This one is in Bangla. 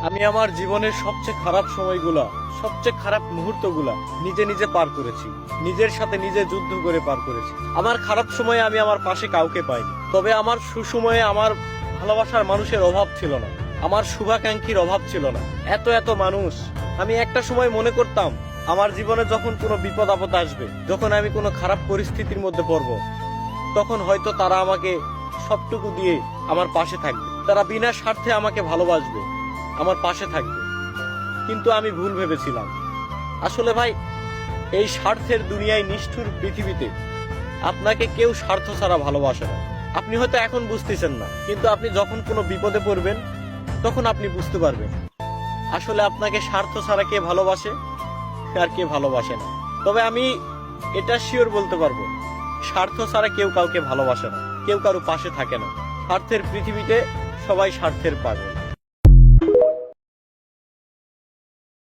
আমি আমার জীবনের সবচেয়ে খারাপ সময়গুলা, সবচেয়ে খারাপ মুহূর্তগুলা নিজে নিজে পার করেছি, নিজের সাথে নিজে যুদ্ধ করে পার করেছি। আমার খারাপ সময়ে আমি আমার পাশে কাউকে পাইনি, তবে আমার সুসময়ে আমার ভালোবাসার মানুষের অভাব ছিল না, আমার শুভাকাঙ্ক্ষীর অভাব ছিল না। এত এত মানুষ, আমি একটা সময় মনে করতাম আমার জীবনে যখন কোনো বিপদ আপদ আসবে, যখন আমি কোনো খারাপ পরিস্থিতির মধ্যে পড়ব, তখন হয়তো তারা আমাকে সবটুকু দিয়ে আমার পাশে থাকবে, তারা বিনা স্বার্থে আমাকে ভালোবাসবে, আমার পাশে থাকবে। কিন্তু আমি ভুল ভেবেছিলাম। আসলে ভাই, এই স্বার্থের দুনিয়ায়, নিষ্ঠুর পৃথিবীতে আপনাকে কেউ স্বার্থ ছাড়া ভালোবাসে না। আপনি হয়তো এখন বুঝতেছেন না, কিন্তু আপনি যখন কোনো বিপদে পড়বেন তখন আপনি বুঝতে পারবেন আসলে আপনাকে স্বার্থ ছাড়া কে ভালোবাসে আর কে ভালোবাসে না। তবে আমি এটা শিওর বলতে পারবো, স্বার্থ ছাড়া কেউ কাউকে ভালোবাসে না, কেউ কারো পাশে থাকে না। স্বার্থের পৃথিবীতে সবাই স্বার্থের পাগল।